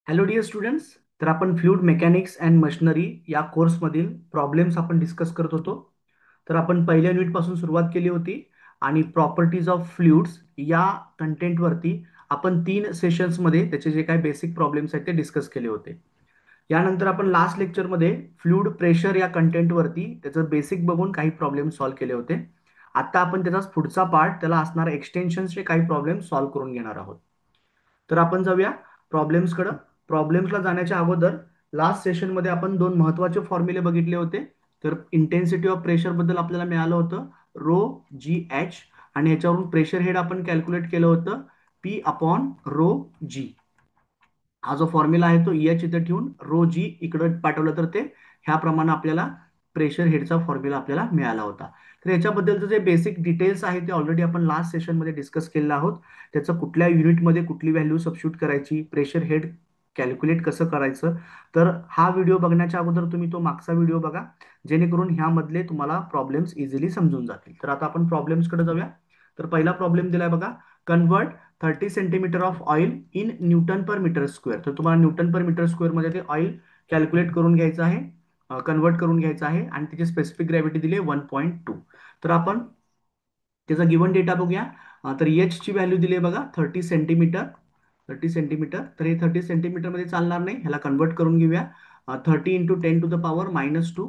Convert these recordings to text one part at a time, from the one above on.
Hello dear students. तर आपण fluid mechanics and machinery या कोर्समधील प्रॉब्लेम्स आपण डिस्कस करत होतो. तर आपण पहिल्या युनिटपासून सुरुवात केली होती आणि प्रॉपर्टीज ऑफ फ्लुइड्स या कंटेंटवरती आपण 3 सेशन्समध्ये त्याचे जे काही बेसिक प्रॉब्लेम्स आहेत ते डिस्कस केले होते. यानंतर आपण लास्ट लेक्चरमध्ये फ्लुइड प्रेशर या कंटेंटवरती त्याचं बेसिक बघून काही प्रॉब्लेम सॉल्व्ह केले होते. आता आपण त्याचा पुढचा पार्ट त्याला असणाऱ्या एक्सटेन्शन्सचे काही प्रॉब्लेम सॉल्व्ह करून घेणार आहोत. तर आपण जाऊया प्रॉब्लेम्सकडं. प्रॉब्लेम्सला जाण्याच्या अगोदर लास्ट सेशनमध्ये आपण दोन महत्वाचे फॉर्म्युले बघितले होते. तर इंटेन्सिटी ऑफ प्रेशर बद्दल आपल्याला मिळालं होतं रो जी एच, आणि याच्यावरून प्रेशर हेड आपण कॅल्क्युलेट केलं होतं पी अपॉन रो जी. हा जो फॉर्म्युला आहे तो एच इथे ठेवून रो जी इकडे पाठवलं तर ते ह्याप्रमाणे आपल्याला प्रेशर हेडचा फॉर्म्युला आपल्याला मिळाला होता. तर याच्याबद्दलचं जे बेसिक डिटेल्स आहे ते ऑलरेडी आपण लास्ट सेशनमध्ये डिस्कस केलेलं आहोत. त्याचं कुठल्या युनिटमध्ये कुठली व्हॅल्यू सबस्टिट्यूट करायची, प्रेशर हेड कॅल्क्युलेट कसं करायचं. तर हा व्हिडिओ बघण्याच्या अगोदर तुम्ही तो मागचा व्हिडिओ बघा, जेणेकरून ह्यामधले तुम्हाला प्रॉब्लेम्स इझिली समजून जातील. तर आता आपण प्रॉब्लेम्सकडे जाऊया. तर पहिला प्रॉब्लेम दिलाय बघा, convert 30 centimetre of oil in newton per metre square. तर तुम्हाला न्यूटन पर मीटर स्क्वेअर मध्ये ते ऑइल कॅल्क्युलेट करून घ्यायचं आहे, कन्वर्ट करून घ्यायचं आहे, आणि त्याची स्पेसिफिक ग्रॅव्हिटी दिली आहे 1.2. तर आपण त्याचा गिवन डेटा बघूया. तर एच ची व्हॅल्यू दिली आहे बघा 30 सेंटीमीटर. 30 सेंटीमीटर, तर हे 30 सेंटीमीटर मध्ये चालणार नाही, ह्याला कन्वर्ट करून घेऊया. 30 × 10⁻²,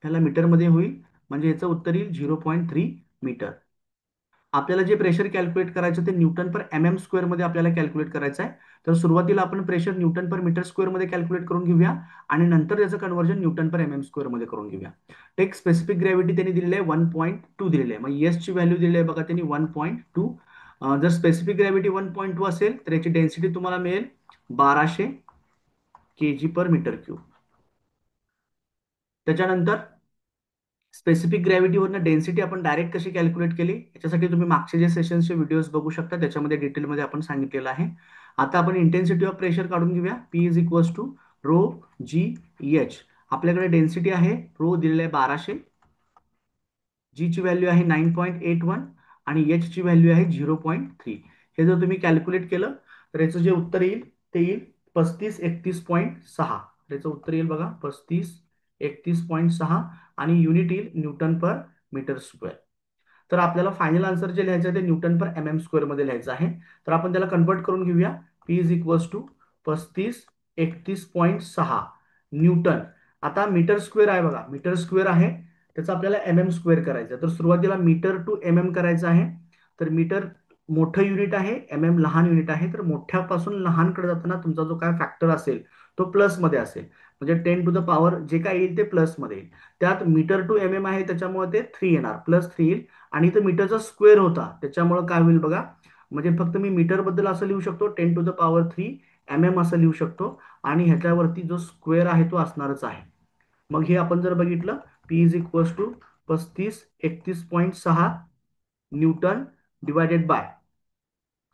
ह्याला मीटरमध्ये होईल, म्हणजे याचं उत्तर येईल 0.3 मीटर. आपल्याला जे प्रेशर कॅल्क्युलेट करायचं ते newton per M M square मध्ये आपल्याला कॅल्क्युलेट करायचं आहे. तर सुरुवातीला आपण pressure Newton per metre square मध्ये कॅल्क्युलेट करून घेऊया, आणि नंतर त्याचं conversion Newton per M M square मध्ये करून घेऊया. टेक स्पेसिफिक ग्रॅव्हिटी त्यांनी दिलेली आहे 1.2 दिलेली आहे. मग एस ची व्हॅल्यू दिलेली आहे बघा त्यांनी 1.2. जर स्पेसिफिक ग्रॅव्हिटी 1.2 असेल तर याची डेन्सिटी तुम्हाला मिळेल 1200 kg/m³. त्याच्यानंतर स्पेसिफिक ग्रॅव्हिटीवरनं डेन्सिटी आपण डायरेक्ट कशी कॅल्क्युलेट केली याच्यासाठी तुम्ही मागचे जे सेशनचे व्हिडिओज बघू शकता, त्याच्यामध्ये डिटेलमध्ये आपण सांगितलेलं आहे. आता आपण इंटेन्सिटी ऑफ प्रेशर काढून घेऊया. P is equals to rho g h. आपल्याकडे डेन्सिटी आहे रो दिलेला आहे 1200, जी ची व्हॅल्यू आहे 9.81, आणि एच ची व्हॅल्यू आहे 0.3. हे जर तुम्ही कॅल्क्युलेट केलं तर याचं जे उत्तर येईल ते येईल 3531.6. याचं उत्तर येईल बघा 3531.6, आणि युनिट येईल न्यूटन पर मीटर स्क्वेअर. तर आपल्याला फायनल आन्सर जे लिहायचं आहे ते newton per M M square मध्ये लिहायचं आहे. तर आपण त्याला कन्वर्ट करून घेऊया. P is equals to 3531.6 newton. आता मीटर स्क्वेअर आहे बघा, मीटर स्क्वेअर आहे, त्याचं आपल्याला एम एम स्क्वेअर करायचं आहे. तर सुरुवातीला मीटर टू एम एम करायचं आहे. तर मीटर मोठं युनिट आहे, एम एम लहान युनिट आहे. तर मोठ्यापासून लहानकडे जाताना तुमचा जो काय फॅक्टर असेल तो प्लस मध्ये असेल, म्हणजे 10 टू द पॉवर जे काय येईल ते प्लस मध्ये येईल. त्यात मीटर टू एम एम आहे त्याच्यामुळे ते 3 येणार, +3 येईल. आणि इथं मीटरचा स्क्वेअर होता त्याच्यामुळे काय होईल बघा, म्हणजे फक्त मी मीटर बद्दल असं लिहू शकतो 10 to the power 3 m m असं लिहू शकतो, आणि ह्याच्यावरती जो स्क्वेअर आहे तो असणारच आहे. मग हे आपण जर बघितलं, P is equals to 3531.6 newton divided by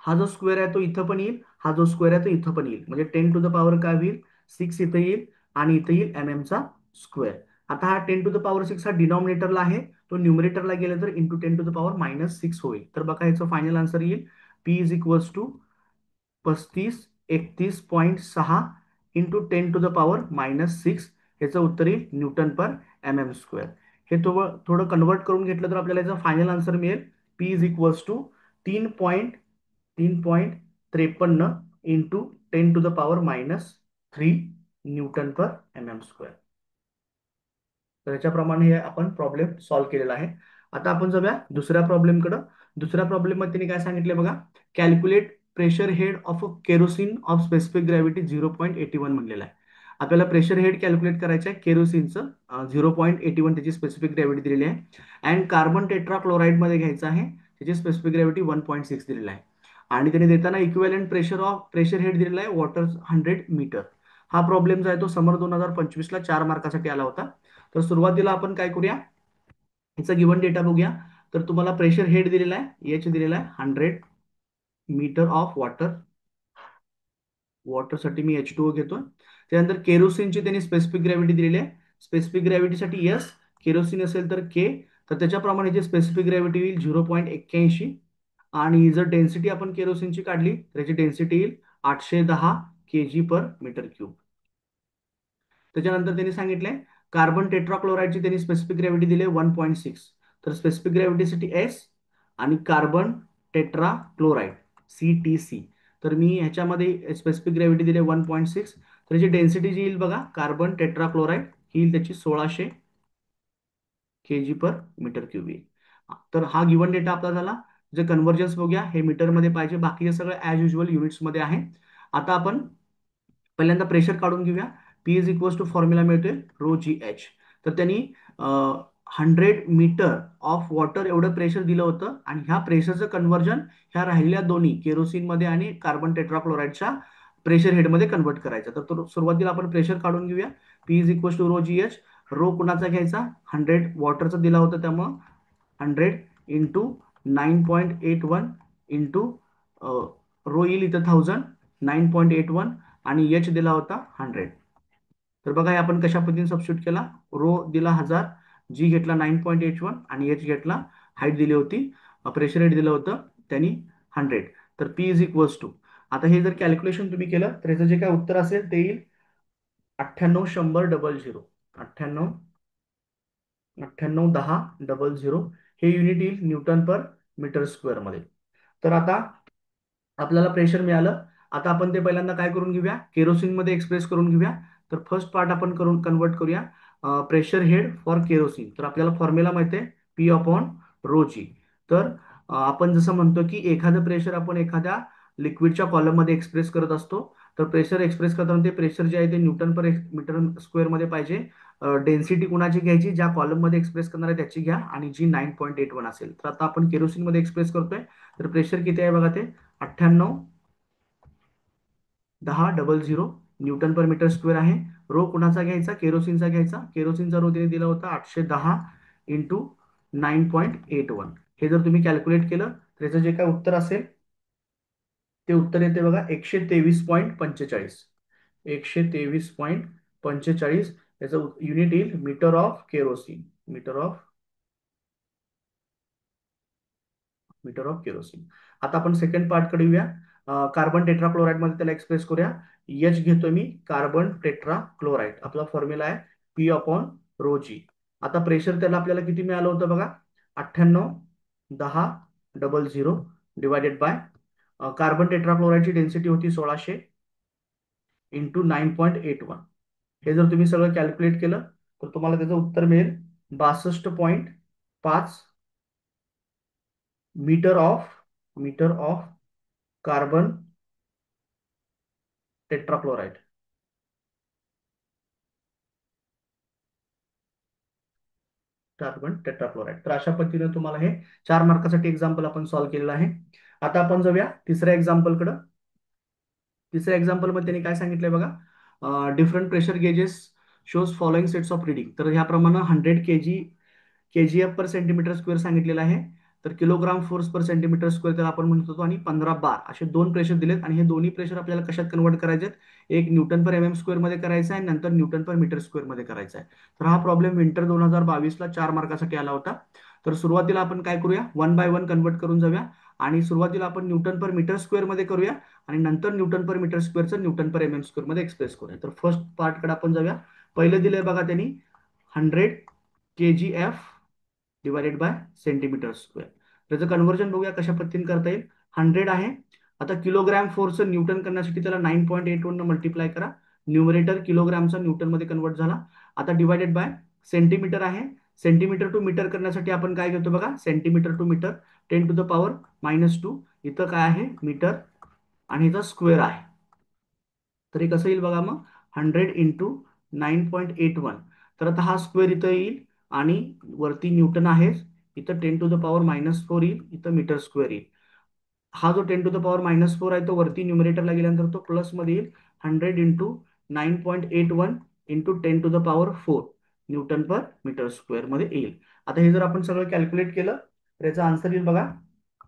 हा जो स्क्वेअर आहे तो इथं पण येईल, हा जो स्क्वेअर आहे तो इथं पण येईल, म्हणजे 10 टू द पॉवर काय होईल 6 इथं येईल, आणि इथं येईल एम एमचा स्क्वेअर. आता हा 10 टू द पॉवर 6 हा डिनॉमिनेटरला आहे, तो न्यूमरेटरला गेला तर इंटू 10 टू द पॉवर -6 होईल. तर बघा याचं फायनल आन्सर येईल P is equals to 3531.6 into 10 to the power -6. याचं उत्तर येईल newton per M M square. हे थोडं कन्वर्ट करून घेतलं तर आपल्याला याचा फायनल आन्सर मिळेल P is equals to 3.53 into 10 to the power -3 newton per M M square. तर याच्याप्रमाणे हे आपण प्रॉब्लेम सॉल्व्ह केलेला आहे. आता आपण जाऊया दुसऱ्या प्रॉब्लेमकडे. दुसऱ्या प्रॉब्लेम मध्ये त्यांनी काय सांगितले बघा, calculate pressure head of kerosene of specific gravity 0.81 म्हणलेला आहे. आपल्याला प्रेशर हेड कॅल्क्युलेट करायचं आहे केरोसिनचं, 0.81 त्याची स्पेसिफिक ग्रॅव्हिटी दिलेली आहे. अँड कार्बन टेट्राक्लोराइड मध्ये घ्यायचं आहे, त्याची स्पेसिफिक ग्रॅव्हिटी 1.6 दिलेला आहे. आणि त्याने देताना इक्विव्हॅलेंट प्रेशर हेड दिलेला आहे वॉटर 100 मीटर. हा प्रॉब्लेम जो आहे तो समर 2025 ला 4 मार्कासाठी आला होता. तर सुरुवातीला आपण काय करूया, ह्याचा गिवन डेटा बघूया. तर तुम्हाला प्रेशर हेड दिलेला आहे, एच दिलेला आहे 100 मीटर ऑफ वॉटर. वॉटरसाठी मी H2O घेतो. त्यानंतर केरोसिनची त्यांनी स्पेसिफिक ग्रॅव्हिटी दिलेली आहे. स्पेसिफिक ग्रॅव्हिटीसाठी एस, केरोसिन असेल तर के. तर त्याच्याप्रमाणे जे स्पेसिफिक ग्रॅव्हिटी येईल 0.81. आणि जर डेन्सिटी आपण केरोसिनची काढली तर याची डेन्सिटी येईल 810 केजी पर मीटर क्यूब. त्याच्यानंतर त्यांनी सांगितलंय कार्बन टेट्राक्लोराईडची त्यांनी स्पेसिफिक ग्रॅव्हिटी दिली 1.6. तर स्पेसिफिक ग्रॅव्हिटीसाठी एस आणि कार्बन टेट्राक्लोराईड CTC. तर मी ह्याच्यामध्ये स्पेसिफिक ग्रॅव्हिटी दिली 1.6. तर जी डेन्सिटी जी येईल बघा कार्बन टेट्राक्लोराईड ही येईल त्याची 1600 केजी पर मीटर क्यूब येईल. तर हा गिवन डेटा आपला झाला. जे कन्व्हर्जन्स बघूया हे मीटरमध्ये पाहिजे, बाकीचे सगळं ॲज युजल युनिट्समध्ये आहे. आता आपण पहिल्यांदा प्रेशर काढून घेऊया. P is equals to formula मिळतोय रो जी एच. तर त्यांनी 100 मीटर ऑफ वॉटर एवढं प्रेशर दिलं होतं आणि ह्या प्रेशरचं कन्व्हर्जन ह्या राहिलेल्या दोन्ही केरोसिनमध्ये आणि कार्बन टेट्राक्लोराईडच्या प्रेशर हेडमध्ये कन्व्हर्ट करायचं. तर सुरुवातीला आपण प्रेशर काढून घेऊया. P is equals to rho g h. Rho कुणाचा घ्यायचा 100 वॉटरचा दिला होता त्यामुळं 100 इंटू 9.81 इंटू रो येईल इथं 1000 9.81 आणि एच दिला होता 100. तर बघा हे आपण कशा पद्धतीने सबस्टिट्यूट केला. रो दिला 1000, जी घेतला 9.81 आणि एच घेतला हाईट दिली होती, प्रेशर हेड दिलं होतं त्यांनी 100. तर पी इज इक्वल्स टू, आता हे जर कॅल्क्युलेशन तुम्ही केलं तर याचं जे काय उत्तर असेल ते येईल 98,100,00. 98 98,10,00 हे युनिट येईल न्यूटन पर मीटर स्क्वेअर मध्ये. तर आता आपल्याला प्रेशर मिळालं. आता आपण ते पहिल्यांदा काय करून घेऊया, केरोसिन मध्ये एक्सप्रेस करून घेऊया. तर फर्स्ट पार्ट आपण करून कन्वर्ट करूया प्रेशर हेड फॉर केरोसिन. तर आपल्याला फॉर्म्युला माहिती आहे पी अपॉन रो जी. तर आपण जसं म्हणतो की एखादं प्रेशर आपण एखाद्या लिक्विडच्या कॉलम मध्ये एक्सप्रेस करत असतो. तर प्रेशर एक्सप्रेस करताना ते प्रेशर जे आहे ते न्यूटन पर मीटर स्क्वेअर मध्ये पाहिजे. डेन्सिटी कुणाची घ्यायची, ज्या कॉलम मध्ये एक्सप्रेस करणार आहे त्याची घ्या आणि जी 9.81 असेल. तर आता आपण केरोसिन मध्ये एक्सप्रेस करतोय. तर प्रेशर किती आहे बघा, ते 98,10,00 न्यूटन पर मीटर स्क्वेअर आहे. रो कुणाचा घ्यायचा, केरोसिनचा घ्यायचा. केरोसिनचा रो तिने दिला होता 810 इंटू 9.81. हे जर तुम्ही कॅल्क्युलेट केलं तर याचं जे काय उत्तर असेल ते उत्तर येते बघा 123.45. 123.45 याचं युनिट येईल metre of kerosene. Metre of kerosene. आता आपण सेकंड पार्ट कडे येऊया. कार्बन टेट्राक्लोराईड मध्ये त्याला एक्सप्रेस करूया. एच घेतोय मी कार्बन टेट्राक्लोराईड. आपला फॉर्म्युला आहे पी अपॉन रो जी. आता प्रेशर त्याला आपल्याला किती मिळालं होतं बघा, 98,10,00 डिवायडेड बाय कार्बन टेट्राक्लोराईडची डेन्सिटी होती 1600 इंटू 9.81. हे जर तुम्ही सगळं कॅल्क्युलेट केलं तर तुम्हाला त्याचं उत्तर मिळेल 62.5 मीटर ऑफ कार्बन टेट्राक्लोराईड. तर अशा पद्धतीने तुम्हाला हे 4 मार्कासाठी एक्झाम्पल आपण सॉल्व्ह केलेलं आहे. आता आपण जाऊया तिसऱ्या एक्झाम्पलकडे. तिसऱ्या एक्झाम्पल मध्ये त्यांनी काय सांगितलंय बघा, different pressure gauges shows following sets of reading. तर ह्याप्रमाणे 100 kgf पर सेंटीमीटर स्क्वेअर सांगितलेलं आहे. तर किलोग्राम फोर्स पर सेंटीमीटर स्क्वेअर त्याला आपण म्हणत होतो आणि 15 बार असे दोन प्रेशर दिलेत आणि हे दोन्ही प्रेशर आपल्याला कशात कन्वर्ट करायचे आहेत, एक न्यूटन पर MM स्क्वेअर मध्ये करायचा आहे, नंतर न्यूटन पर मीटर स्क्वेअर मध्ये करायचा आहे. तर हा प्रॉब्लेम विंटर 2022ला 4 मार्कासाठी आला होता. तर सुरुवातीला आपण काय करूया, 1 बाय 1 कन्वर्ट करून जाऊया आणि सुरुवातीला आपण न्यूटन पर मीटर स्क्वेअर मध्ये करूया आणि नंतर न्यूटन पर मीटर स्क्वेअरचं न्यूटन पर MM स्क्वेअर मध्ये एक्सप्रेस करूया. तर फर्स्ट पार्टकडे आपण जाऊया. पहिलं दिलंय बघा त्यांनी 100 kgf divided by centimetre square. त्याचं कन्व्हर्जन बघूया कशा पद्धतीने करता येईल. 100 आहे. आता किलोग्रॅम फोर्सचं न्यूटन करण्यासाठी त्याला 9.81 न मल्टिप्लाय करा. न्यूमरेटर किलोग्रामचा न्यूटन मध्ये कन्वर्ट झाला. आता डिवायडेड बाय सेंटीमीटर आहे. सेंटीमीटर टू मीटर करण्यासाठी आपण काय घेतो बघा, सेंटीमीटर टू मीटर 10⁻². इथं काय आहे मीटर आणि इथं स्क्वेअर आहे. तर हे कसं येईल बघा मग, 100 इंटू 9.81. तर आता हा स्क्वेअर इथं येईल आणि वरती न्यूटन आहे, इथं 10⁻⁻4 येईल, इथं मीटर स्क्वेअर येईल. हा जो 10⁻⁻4 आहे तो वरती न्यूमरेटरला गेल्यानंतर तो प्लस मध्ये येईल. 100 into 9.81 into 10⁻4 Newton per metre square मध्ये येईल. आता हे जर आपण सगळं कॅल्क्युलेट केलं तर याचा आन्सर येईल बघा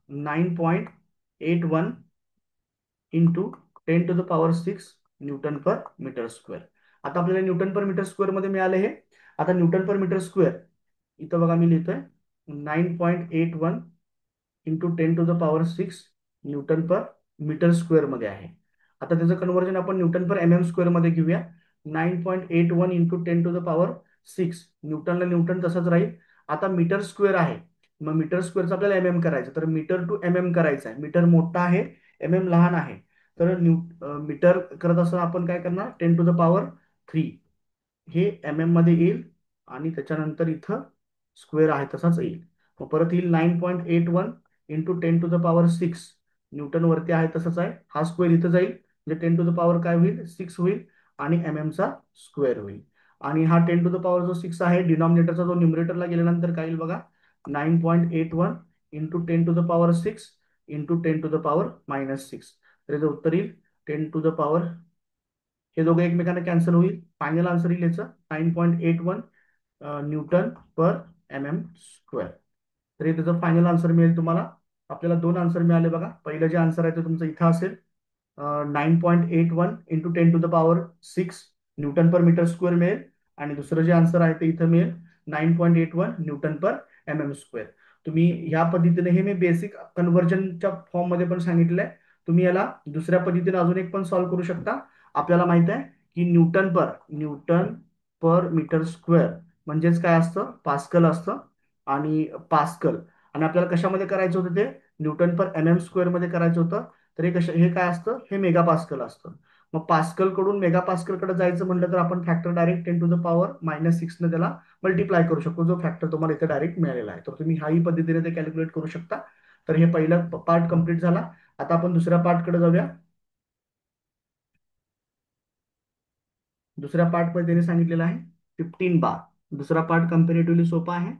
9.81 into 10⁻6 newton per metre square. आता आपल्याला न्यूटन पर मीटर स्क्वेअर मध्ये मिळाले हे. आता न्यूटन पर मीटर स्क्वेअर इथं बघा मी लिहितोय 9.81 into 10⁻6 newton per metre square मध्ये आहे. आता त्याचं कन्व्हर्जन आपण newton per M M square मध्ये घेऊया. 9.81 इंटू 10 to the power 6. न्यूटनला न्यूटन तसंच राहील. आता मीटर स्क्वेअर आहे, मग मीटर स्क्वेअरचं आपल्याला एम एम करायचं, तर मीटर टू एम एम करायचं आहे. मीटर मोठा आहे, एम एम लहान आहे. तर मीटर करत असताना आपण काय करणार, 10 to the power 3 हे एम एम मध्ये येईल, आणि त्याच्यानंतर इथं स्क्वेअर आहे तसाच येईल. मग परत येईल 9.81 into 10 to the power 6. Newton वरती आहे तसंच आहे, हा स्क्वेअर इथं जाईल, म्हणजे 10 to the power काय होईल, 6 होईल, आणि एम एम चा स्क्वेअर होईल. आणि हा 10 to the power जो 6 आहे, डिनॉमिनेटरचा जो न्युमरेटरला गेल्यानंतर काय येईल बघा, 9.81 into 10 to the power 6 into 10 to the power -6. तर याचं उत्तर येईल 10 to the power, हे दोघं एकमेकांना कॅन्सल होईल. फायनल आन्सर येईल याचं 9.81 Newton per M M square. तर हे त्याचं फायनल आन्सर मिळेल तुम्हाला. आपल्याला दोन आन्सर मिळाले बघा. पहिलं जे आन्सर आहे ते तुमचं इथं असेल, 9.81 into 10 to the power 6 newton per metre square मिळेल. आणि दुसरं जे आन्सर आहे ते इथं मिळेल 9.81 Newton per M M square. तुम्ही ह्या पद्धतीने, हे मी बेसिक कन्व्हर्जनच्या फॉर्म मध्ये पण सांगितलंय, तुम्ही याला दुसऱ्या पद्धतीने अजून एक पण सॉल्व्ह करू शकता. आपल्याला माहित आहे की न्यूटन पर मीटर स्क्वेअर म्हणजेच काय असतं, पास्कल असतं. आणि पास्कल, आणि आपल्याला कशामध्ये करायचं होतं ते, newton per M M square मध्ये करायचं होतं. तर हे काय असतं, हे मेगा पास्कल असतं. मग पास्कल कडून मेगा पास्कल कडे जायचं म्हटलं तर आपण factor direct 10 to the power -6 ने त्याला मल्टिप्लाय करू शकतो, जो फॅक्टर तुम्हाला इथे डायरेक्ट मिळालेला आहे. तर तुम्ही हाही पद्धतीने ते कॅल्क्युलेट करू शकता. तर हे पहिला पार्ट कम्प्लीट झाला. आता आपण दुसऱ्या पार्टकडे जाऊया. दुसऱ्या पार्ट मध्ये त्यांनी सांगितलेलं आहे 15 बार. दुसरा पार्ट कम्पॅरेटिव्हली सोपा आहे.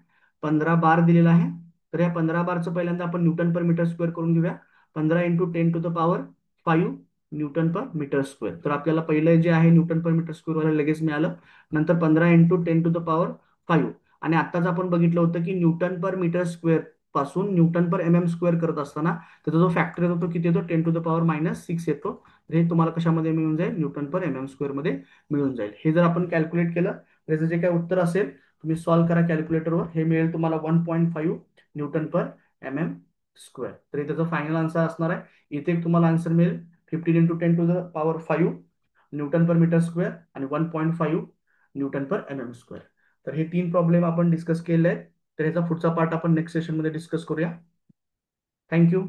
15 बार दिलेला आहे. तर या 15 बारचं पहिल्यांदा आपण न्यूटन पर मीटर स्क्वेअर करून घेऊया. 15 into 10 to the power 5 newton per metre square. तर आपल्याला पहिलं जे आहे न्यूटन पर मीटर स्क्वेअर वाला लगेच मिळालं. नंतर 15 इंटू 10 to the power 5. आणि आत्ताच आपण बघितलं होतं की न्यूटन पर मीटर स्क्वेअर पासून Newton per M M square करत असताना त्याचा जो फॅक्टर येतो तो किती येतो, 10 to the power -6 येतो. तर हे तुम्हाला कशामध्ये मिळून जाईल, Newton per M M square मध्ये मिळून जाईल. हे जर आपण कॅल्क्युलेट केलं, त्याचं जे काय उत्तर असेल, तुम्ही सॉल्व्ह करा कॅल्क्युलेटरवर, हे मिळेल तुम्हाला 1.5 newton per M M square. तर हे त्याचं फायनल आन्सर असणार आहे. इथे तुम्हाला आन्सर मिळेल 15 into 10 to the power 5 newton per metre square आणि 1.5 newton per M M square. तर हे तीन प्रॉब्लेम आपण डिस्कस केले आहेत. तर ह्याचा पुढचा पार्ट आपण नेक्स्ट सेशनमध्ये डिस्कस करूया. थँक्यू.